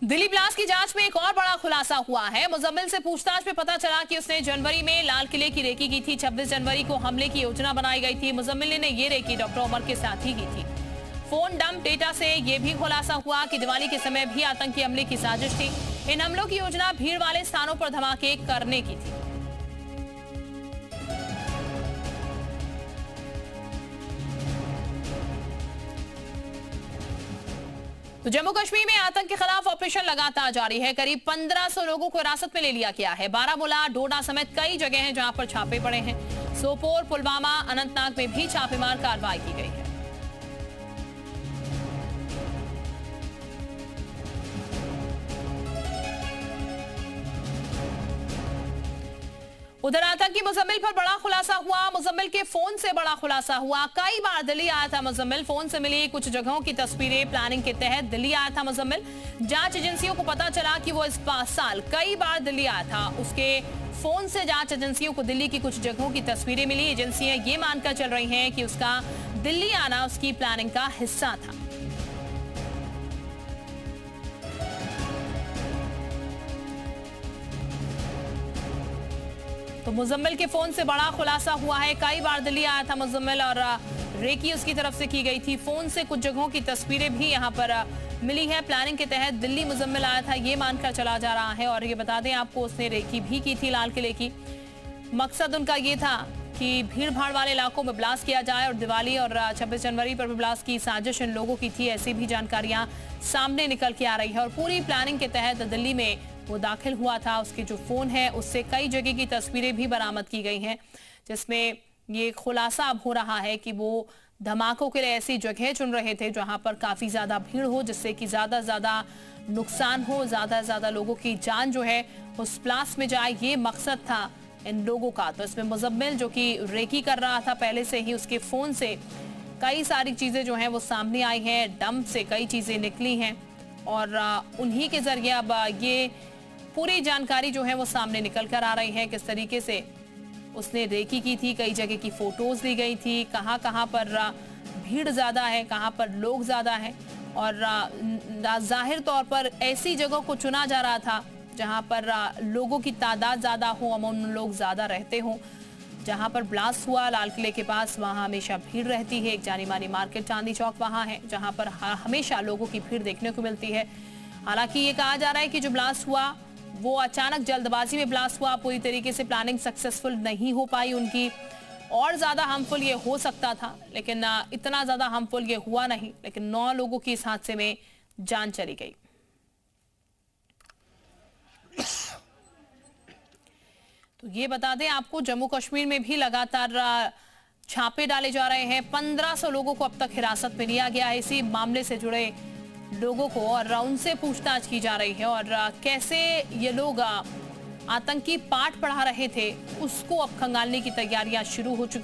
Delhi blast की जांच में एक और बड़ा खुलासा हुआ है। मुजम्मिल से पूछताछ में पता चला कि उसने जनवरी में लाल किले की रेकी की थी। 26 जनवरी को हमले की योजना बनाई गई थी। मुजम्मिल ने ये रेकी डॉक्टर उमर के साथ ही की थी। फोन डंप डेटा से ये भी खुलासा हुआ कि दिवाली के समय भी आतंकी हमले की साजिश थी। इन हमलों की योजना भीड़ वाले स्थानों पर धमाके करने की थी। तो जम्मू कश्मीर में आतंक के खिलाफ ऑपरेशन लगातार जारी है। करीब 1500 लोगों को हिरासत में ले लिया गया है। बारामूला, डोडा समेत कई जगह हैं जहां पर छापे पड़े हैं। सोपोर, पुलवामा, अनंतनाग में भी छापेमार कार्रवाई की गई है। उधर आतंकी मुजम्मिल पर बड़ा खुलासा हुआ। मुजम्मिल के फोन से बड़ा खुलासा हुआ। कई बार दिल्ली आया था मुजम्मिल। फोन से मिली कुछ जगहों की तस्वीरें। प्लानिंग के तहत दिल्ली आया था मुजम्मिल। जांच एजेंसियों को पता चला कि वो इस साल कई बार दिल्ली आया था। उसके फोन से जांच एजेंसियों को दिल्ली की कुछ जगहों की तस्वीरें मिली। एजेंसियां ये मानकर चल रही हैं कि उसका दिल्ली आना उसकी प्लानिंग का हिस्सा था। तो मुजम्मिल के फोन से बड़ा खुलासा हुआ है। कई बार दिल्ली आया था मुजम्मिल और रेकी उसकी तरफ से की गई थी। फोन से कुछ जगहों की तस्वीरें भी यहां पर मिली है। प्लानिंग के तहत दिल्ली मुजम्मिल आया था ये मानकर चला जा रहा है। और ये बता दें आपको, उसने रेकी भी की थी लाल किले की। मकसद उनका ये था कि भीड़ भाड़ वाले इलाकों में ब्लास्ट किया जाए और दिवाली और 26 जनवरी पर भी ब्लास्ट की साजिश इन लोगों की थी। ऐसी भी जानकारियां सामने निकल के आ रही है। और पूरी प्लानिंग के तहत दिल्ली में वो दाखिल हुआ था। उसके जो फोन है उससे कई जगह की तस्वीरें भी बरामद की गई हैं, जिसमें ये खुलासा अब हो रहा है कि वो धमाकों के लिए ऐसी जगह चुन रहे थे जहां पर काफी ज्यादा भीड़ हो, जिससे कि ज्यादा नुकसान हो, ज्यादा लोगों की जान जो है उस ब्लास्ट में जाए। ये मकसद था इन लोगों का। तो इसमें मुजम्मिल जो कि रेकी कर रहा था पहले से ही, उसके फोन से कई सारी चीजें जो हैं वो सामने आई हैं। डंप से कई चीजें निकली हैं और उन्हीं के जरिए अब ये पूरी जानकारी जो है वो सामने निकल कर आ रही है। किस तरीके से उसने रेकी की थी, कई जगह की फोटोज ली गई थी, कहां पर भीड़ ज्यादा है, कहां पर लोग ज्यादा हैं। और जाहिर तौर पर ऐसी जगह को चुना जा रहा था जहां पर लोगों की तादाद ज्यादा हो, अमूमन लोग ज्यादा रहते हों। जहां पर ब्लास्ट हुआ लाल किले के पास, वहां हमेशा भीड़ रहती है। एक जानी मानी मार्केट चांदी चौक वहां है जहां पर हमेशा लोगों की भीड़ देखने को मिलती है। हालांकि ये कहा जा रहा है कि जो ब्लास्ट हुआ वो अचानक जल्दबाजी में ब्लास्ट हुआ। पूरी तरीके से प्लानिंग सक्सेसफुल नहीं हो पाई उनकी। और ज्यादा हार्मफुल ये हो सकता था, लेकिन इतना ज्यादा हार्मफुल ये हुआ नहीं। लेकिन 9 लोगों की इस हादसे में जान चली गई। तो ये बता दें आपको, जम्मू कश्मीर में भी लगातार छापे डाले जा रहे हैं। 1500 लोगों को अब तक हिरासत में लिया गया है इसी मामले से जुड़े लोगों को, और उनसे पूछताछ की जा रही है। और कैसे ये लोग आतंकी पाठ पढ़ा रहे थे उसको अब खंगालने की तैयारियां शुरू हो चुकी